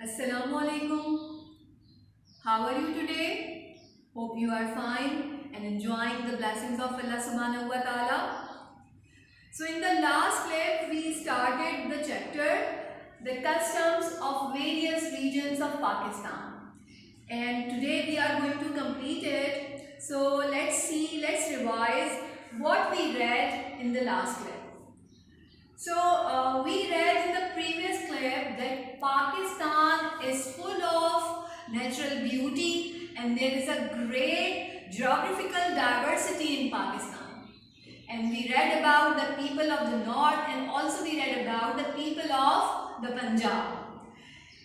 Assalamu alaikum. How are you today? Hope you are fine and enjoying the blessings of Allah subhanahu wa ta'ala. So in the last clip we started the chapter the customs of various regions of Pakistan, and today we are going to complete it. So let's revise what we read in the last clip. So we read in the previous clip that Pakistan is full of natural beauty and there is a great geographical diversity in Pakistan. And we read about the people of the north, and also we read about the people of the Punjab.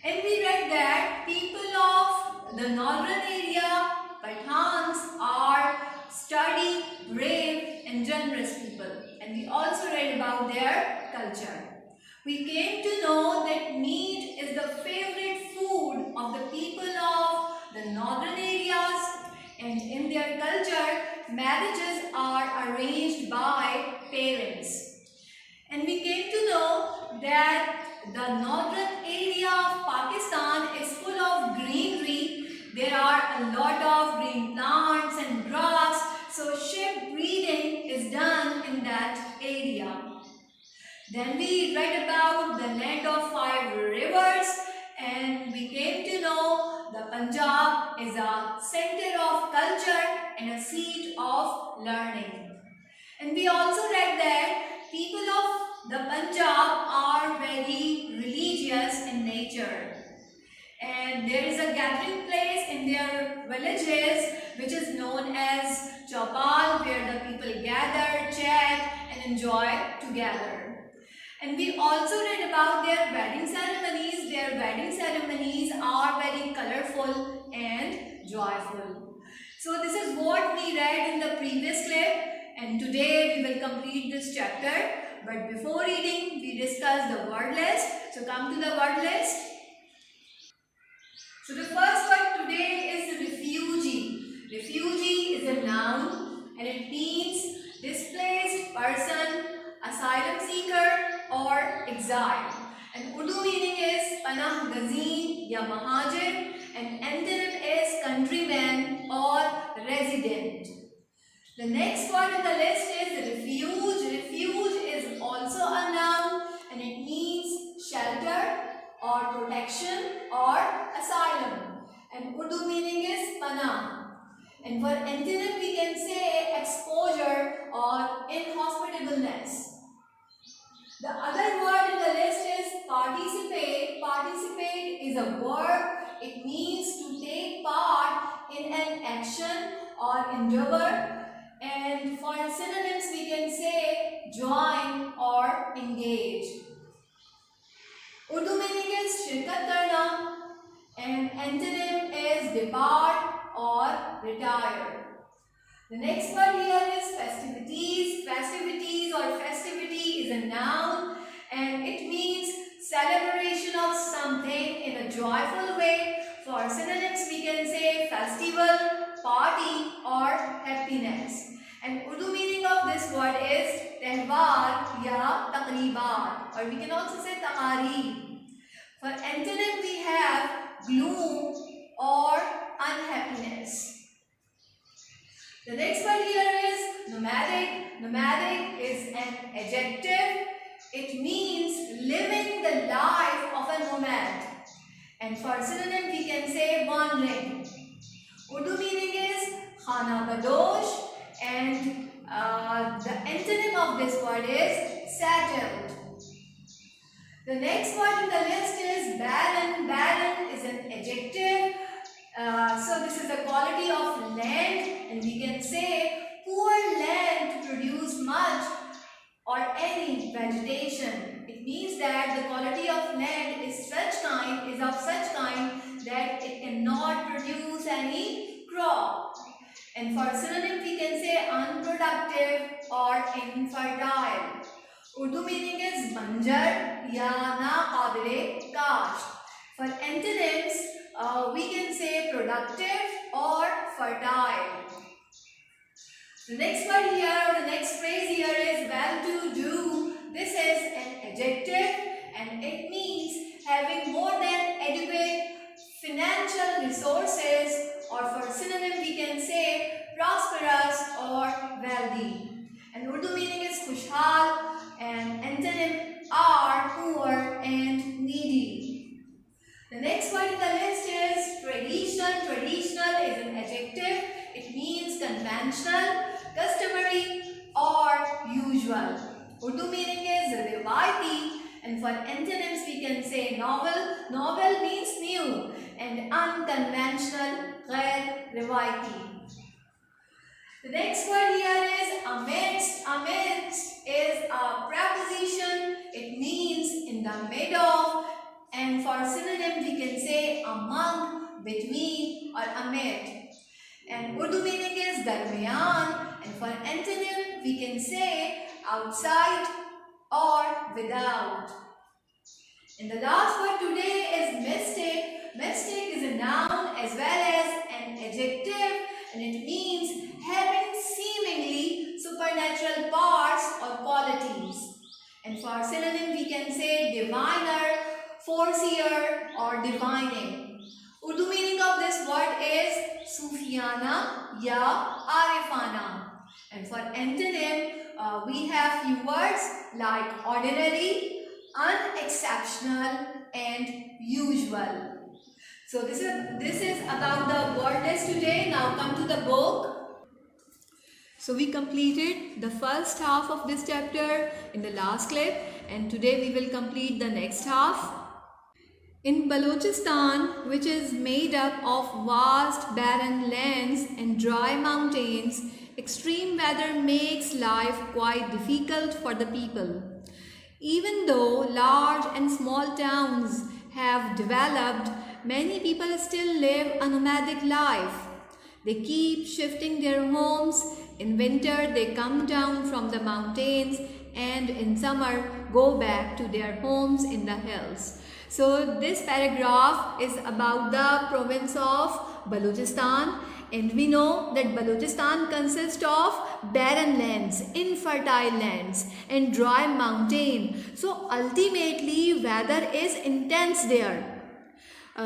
And we read that people of the northern area, Pathans, are sturdy, brave and generous people. And we also read about their culture. We came to know that meat is the favorite food of the people of the northern areas, and in their culture, marriages are arranged by parents. And we came to know that the northern area of Pakistan is full of greenery. There are a lot of green plants and grass, so sheep breeding is done in that area. Then we read about the land of 5 rivers, and we came to know the Punjab is a center of culture and a seat of learning. And we also read that people of the Punjab are very religious in nature. And there is a gathering place in their villages which is known as Chaupal, where the people gather, chat and enjoy together. And we also read about their wedding ceremonies. Their wedding ceremonies are very colorful and joyful. So this is what we read in the previous clip, and today we will complete this chapter. But before reading, we discuss the word list. So come to the word list. So the first word today is refugee. Refugee is a noun and it means displaced person, asylum seeker or exile. And Urdu meaning is panah gazeen ya mahajir, and antonym is countryman or resident. The next word in the list is refuge. Refuge is also a noun and it means shelter or protection or asylum. And Urdu meaning is panah. And for antonym we can say exposure or inhospitableness. The other word in the list is participate. Participate is a verb. It means to take part in an action or endeavor. And for synonyms we can say join or engage. Urdu meaning is shirkat karna, and antonym is depart or retire. The next word here is festivities. Festivities or festivity is a noun and it means celebration of something in a joyful way. For synonyms we can say festival, party or happiness. And Urdu meaning of this word is tehwar ya taqreebat, or we can also say taqareeb. For antonym we have gloom or unhappiness. The next word here is nomadic. Nomadic is an adjective. It means living the life of a nomad. And for synonym we can say wandering. Urdu meaning is khana badosh, and the antonym of this word is settled. The next word in the list is barren. Barren is an adjective. So this is the quality of land, and we can say poor land to produce much or any vegetation. It means that the quality of land is of such kind that it cannot produce any crop. And for synonym we can say unproductive or infertile. Urdu meaning is banjar ya na qabile kasht. For antonyms we can say productive or fertile. The next word here, or the next phrase here is well to do. This is an adjective and it means having more than adequate financial resources, or for synonym we can say prosperous or wealthy. And Urdu meaning is khushhal, and antonym are poor and needy. The next word in the list is traditional. Traditional is an adjective. It means conventional, customary or usual. Urdu meaning is riwaayati, and for antonyms we can say novel. Novel means new, and unconventional, ghair riwaayati. The next word here is amidst. Amidst is a preposition. It means in the mid of, and for synonym we can say among, between or amid. And Urdu meaning is darmiyan, and for antonym we can say outside or without. And the last word today is mystic. Mystic is a noun as well as an adjective, and it means having seemingly supernatural parts or qualities. And for synonym we can say diviner, foreseer or divining. Urdu meaning of this word is Sufiyana ya Arifana. And for antonym we have few words like ordinary, unexceptional and usual. So this is about the word list today. Now come to the book. So we completed the first half of this chapter in the last clip, and today we will complete the next half. In Balochistan, which is made up of vast barren lands and dry mountains, extreme weather makes life quite difficult for the people. Even though large and small towns have developed, many people still live a nomadic life. They keep shifting their homes. In winter, they come down from the mountains, and in summer, go back to their homes in the hills. So this paragraph is about the province of Balochistan, and we know that Balochistan consists of barren lands, infertile lands and dry mountain. So ultimately weather is intense there.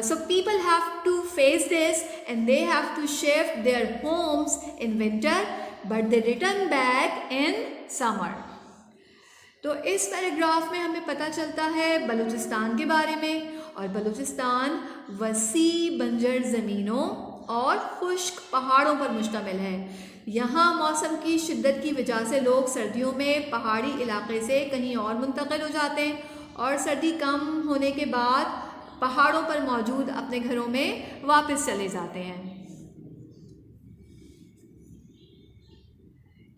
So people have to face this, and they have to shift their homes in winter, but they return back in summer. तो इस paragraph में हमें पता चलता है बलूचिस्तान के बारे में, और बलूचिस्तान वसी बंजर ज़मीनों और खुश्क पहाड़ों पर मुश्तमिल है। यहाँ मौसम की शिद्दत की वजह से लोग सर्दियों में पहाड़ी इलाके से कहीं और मुंतकिल हो जाते हैं, और सर्दी कम होने के बाद पहाड़ों पर मौजूद अपने घरों में वापस चले जाते हैं।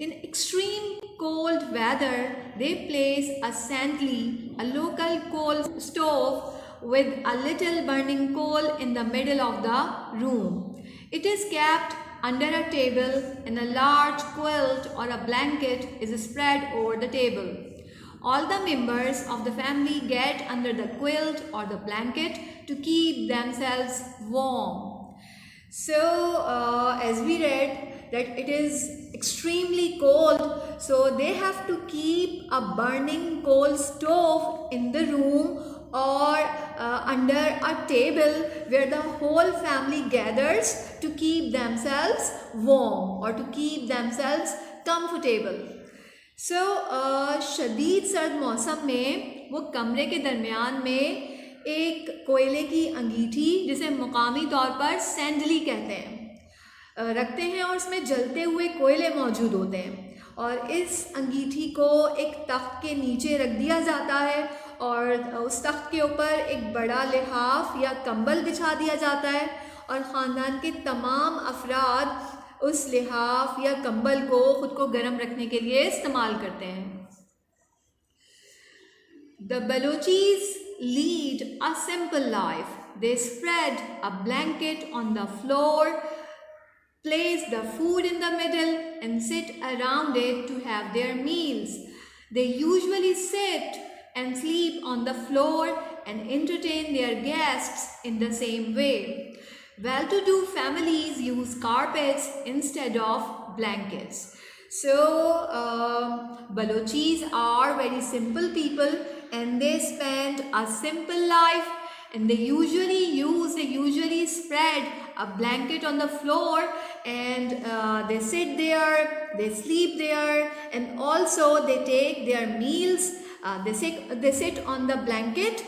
In extreme cold weather, they place a santli, a local coal stove with a little burning coal in the middle of the room. It is kept under a table, and a large quilt or a blanket is spread over the table. All the members of the family get under the quilt or the blanket to keep themselves warm. So, as we read, that it is extremely cold, so they have to keep a burning coal stove in the room or under a table where the whole family gathers to keep themselves warm or to keep themselves comfortable. So शदीद सर्द मौसम में वो कमरे के दरमियान में एक कोयले की अंगीठी, जिसे मुकामी तौर पर सैंडली कहते हैं, रखते हैं, और उसमें जलते हुए कोयले मौजूद होते हैं, और इस अंगीठी को एक तख्त के नीचे रख दिया जाता है, और उस तख्त के ऊपर एक बड़ा लिहाफ या कंबल बिछा दिया जाता है, और ख़ानदान के तमाम अफराद उस लिहाफ या कंबल को ख़ुद को गर्म रखने के लिए इस्तेमाल करते हैं। The Balochis lead a simple life. They spread a blanket on the floor, place the food in the middle, and sit around it to have their meals. They usually sit and sleep on the floor and entertain their guests in the same way. Well-to-do families use carpets instead of blankets. So, Balochis are very simple people, and they spend a simple life, and they usually spread a blanket on the floor, and they sit there, they sleep there, and also they take their meals. They sit on the blanket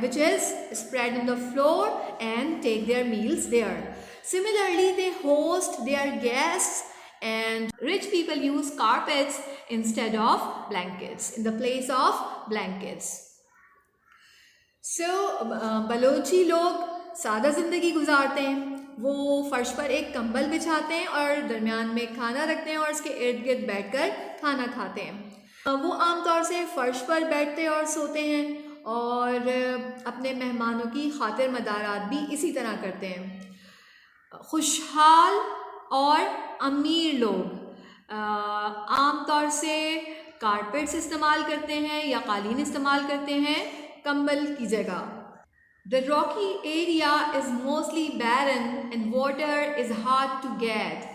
which is spread on the floor and take their meals there. Similarly, they host their guests, and rich people use carpets instead of blankets, in the place of blankets. So Balochi लोग सादा ज़िंदगी गुजारते हैं. वो फर्श पर एक कंबल बिछाते हैं और दरमियान में खाना रखते हैं और उसके इर्द गिर्द बैठकर खाना खाते हैं. वो आमतौर से फर्श पर बैठते और सोते हैं और अपने मेहमानों की खातिर मदारात भी इसी तरह करते हैं. खुशहाल और अमीर लोग आमतौर से कारपेट्स इस्तेमाल करते हैं या कालीन इस्तेमाल करते हैं कंबल की जगह. The rocky area is mostly barren and water is hard to get.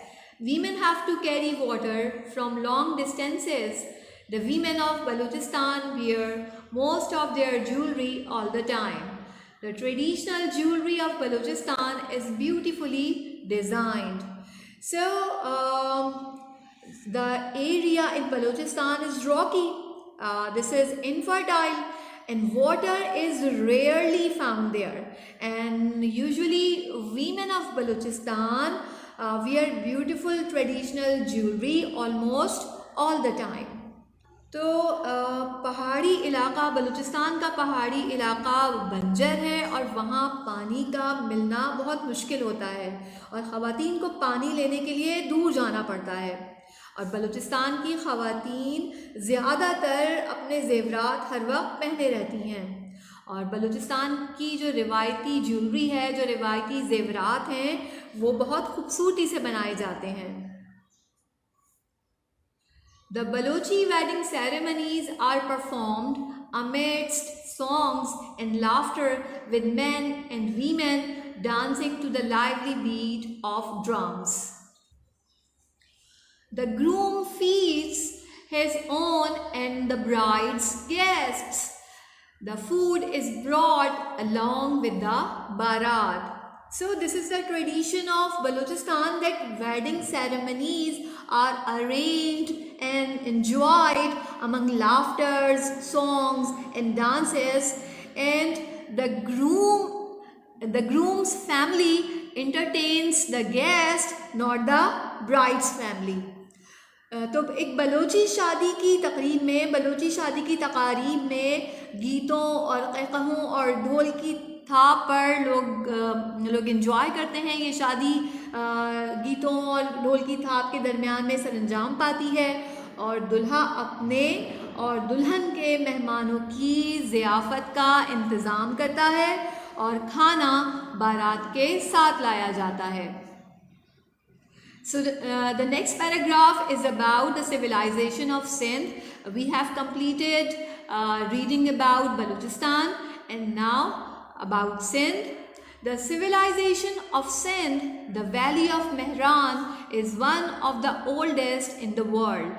Women have to carry water from long distances. The women of Balochistan wear most of their jewelry all the time. The traditional jewelry of Balochistan is beautifully designed. So, the area in Balochistan is rocky. This is infertile. And water is rarely found there. And usually women of Balochistan wear beautiful traditional jewelry almost all the time. तो पहाड़ी इलाका, बलूचिस्तान का पहाड़ी इलाका बंजर है और वहाँ पानी का मिलना बहुत मुश्किल होता है और ख़वातीन को पानी लेने के लिए दूर जाना पड़ता है. और बलूचिस्तान की ख़वातीन ज़्यादातर अपने ज़ेवरात हर वक्त पहने रहती हैं और बलूचिस्तान की जो रिवायती ज्वेलरी है, जो रिवायती ज़ेवरात हैं, वो बहुत खूबसूरती से बनाए जाते हैं. The Balochi wedding ceremonies are performed amidst songs and laughter, with men and women dancing to the lively beat of drums. The groom feeds his own and the bride's guests. The food is brought along with the barat. So this is the tradition of Balochistan, that wedding ceremonies are arranged and enjoyed among laughters, songs and dances, and the groom's family entertains the guest, not the bride's family. तो एक बलोची शादी की तकरीब में, बलोची शादी की तकारीब में गीतों और कहकहों और ढोल की थाप पर लोग एंजॉय करते हैं. ये शादी गीतों और ढोल की थाप के दरमियान में सरंजाम पाती है और दुल्हा अपने और दुल्हन के मेहमानों की ज़ियाफ़त का इंतज़ाम करता है और खाना बारात के साथ लाया जाता है. So the next paragraph is about the civilization of Sindh. We have completed reading about Balochistan and now about Sindh. The civilization of Sindh, the valley of Mehran, is one of the oldest in the world.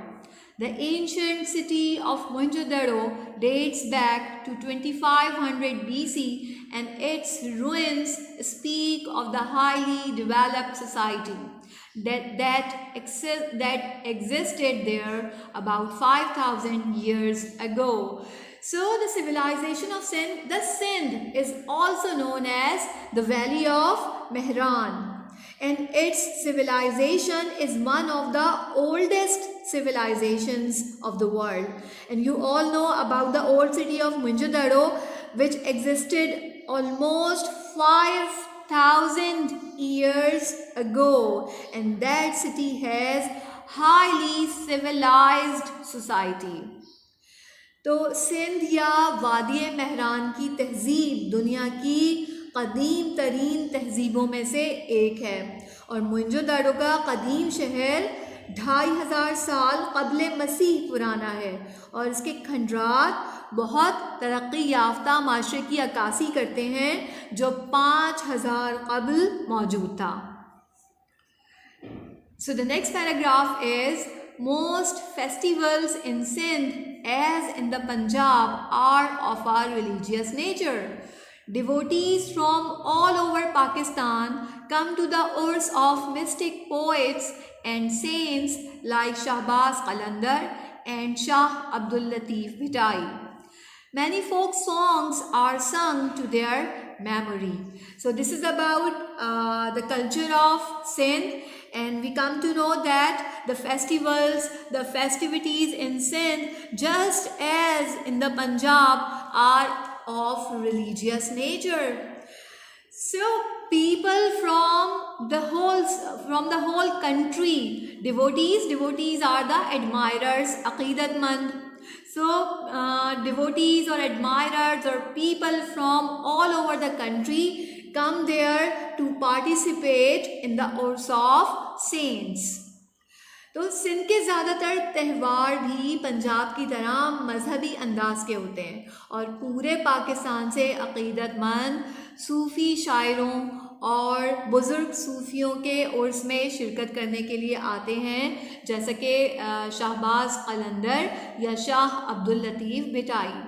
The ancient city of Mohenjo-daro dates back to 2500 BC, and its ruins speak of the highly developed society that existed there about 5,000 years ago. So the civilization of Sindh, the Sindh is also known as the Valley of Mehran, and its civilization is one of the oldest civilizations of the world. And you all know about the old city of Mohenjo-daro, which existed almost 5,000 years ago, and that city has highly civilized society. तो सिंध या वादी मेहरान की तहज़ीब दुनिया की कदीम तरीन तहज़ीबों में से एक है और मोहेंजो-दारो का कदीम शहर 2500 साल क़ब्ल मसीह पुराना है और इसके खंडरात बहुत तरक्की याफ्ता माशरे की अक्कासी करते हैं जो 5000 क़ब्ल मौजूद था. So the next paragraph is, most festivals in Sindh as in the Punjab are of our religious nature. Devotees from all over Pakistan come to the urs of mystic poets and saints like Shahbaz Qalandar and Shah Abdul Latif Bhitai. Many folk songs are sung to their memory. So this is about the culture of Sindh, and we come to know that the festivals, the festivities in Sindh, just as in the Punjab, are of religious nature. So people from the whole country, devotees are the admirers, aqidatmand. So devotees or admirers or people from all over the country come there to participate in the Urs of Saints. तो सिंध के ज़्यादातर त्यौहार भी पंजाब की तरह मजहबी अंदाज के होते हैं और पूरे पाकिस्तान से अक़ीदतमंद सूफ़ी शायरों और बुज़ुर्ग सूफ़ियों के उर्स में शिरकत करने के लिए आते हैं, जैसा कि शाहबाज क़लंदर या शाह अब्दुल लतीफ़ भिटाई,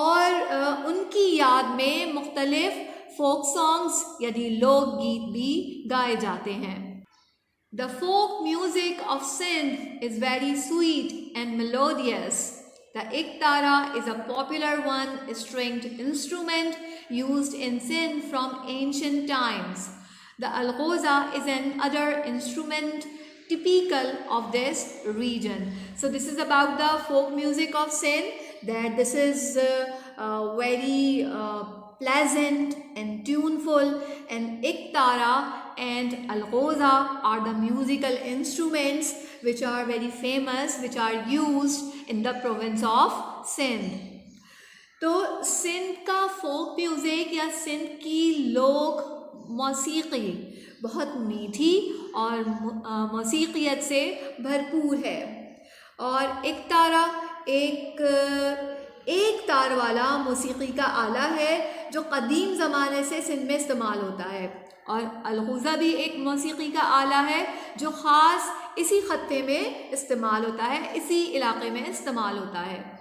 और उनकी याद में मुख्तलिफ़ फोक सॉन्ग्स यानी लोकगीत भी गाए जाते हैं. The folk music of Sindh is very sweet and melodious. The iktara is a popular one-stringed instrument used in Sindh from ancient times. The alghoza is another instrument typical of this region. So this is about the folk music of Sindh, that this is very pleasant and tuneful, and iktara and alghoza are the musical instruments which are very famous, which are used in the province of Sindh. तो सिंध का folk music या सिंध की लोक मौसीकी बहुत मीठी और मौसीकियत से भरपूर है, और इक्तारा एक तार वाला मौसीकी का आला है जो क़दीम ज़माने से सिंध में इस्तेमाल होता है, और अलगूज़ा भी एक मौसीकी का आला है जो ख़ास इसी खत्ते में इस्तेमाल होता है, इसी इलाके में इस्तेमाल होता है.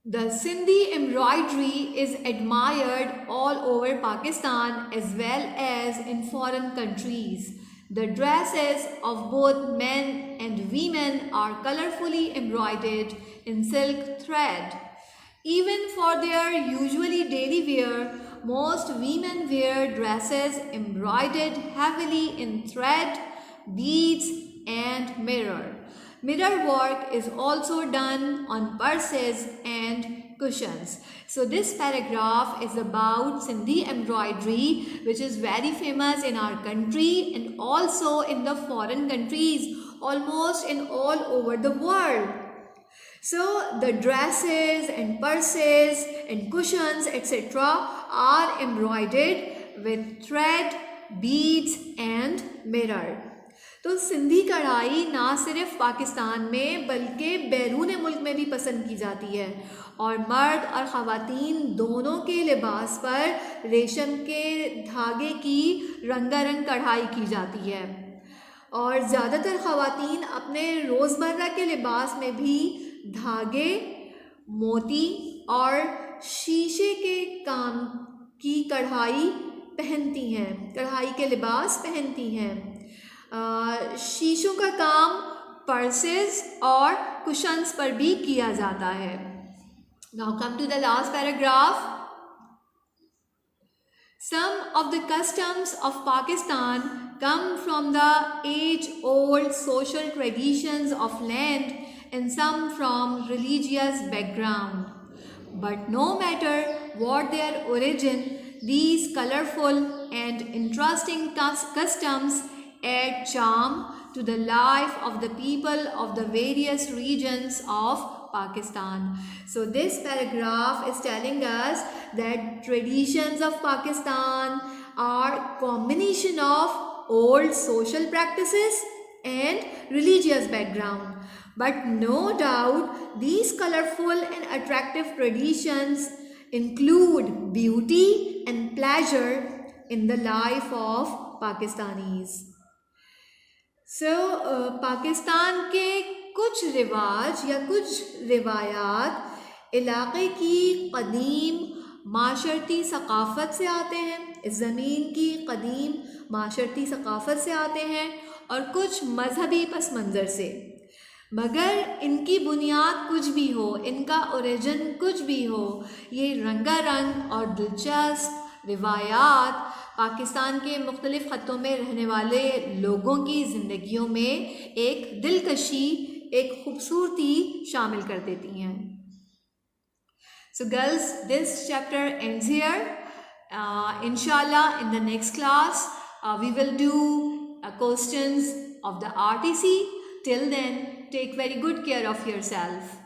The Sindhi embroidery is admired all over Pakistan as well as in foreign countries. The dresses of both men and women are colorfully embroidered in silk thread. Even for their usually daily wear, most women wear dresses embroidered heavily in thread, beads and mirror. Mirror work is also done on purses and cushions. So this paragraph is about Sindhi embroidery, which is very famous in our country and also in the foreign countries, almost in all over the world. So the dresses and purses and cushions etc. are embroidered with thread, beads and mirror. तो सिंधी कढ़ाई ना सिर्फ पाकिस्तान में बल्कि बैरून मुल्क में भी पसंद की जाती है, और मर्द और ख़वातीन दोनों के लिबास पर रेशम के धागे की रंगारंग कढ़ाई की जाती है, और ज़्यादातर ख़वातीन अपने रोज़मर्रा के लिबास में भी धागे, मोती और शीशे के काम की कढ़ाई पहनती हैं, कढ़ाई के लिबास पहनती हैं. शीशों का काम पर्सेस और कुशन्स पर भी किया जाता है. Now come to the last paragraph. Some of the customs of Pakistan come from the age-old social traditions of land and some from religious background. But no matter what their origin, these colorful and interesting customs add charm to the life of the people of the various regions of Pakistan. So this paragraph is telling us that traditions of Pakistan are combination of old social practices and religious background. But no doubt these colorful and attractive traditions include beauty and pleasure in the life of Pakistanis. So, Pakistan के कुछ रिवाज या कुछ रिवायात इलाक़े की क़दीम माशरती सकाफ़त से आते हैं, इस ज़मीन की कदीम माशरती सकाफ़त से आते हैं, और कुछ मजहबी पस मंज़र से। मगर इनकी बुनियाद कुछ भी हो, इनका ओरिजिन कुछ भी हो, ये रंगारंग और दिलचस्प रिवायात पाकिस्तान के मुख्तलिफ़ ख़त्ों में रहने वाले लोगों की ज़िंदगियों में एक दिलकशी, एक खूबसूरती शामिल कर देती हैं। So girls, this chapter ends here. Inshallah, in the next class, we will do questions of the RTC. Till then, take very good care of yourself.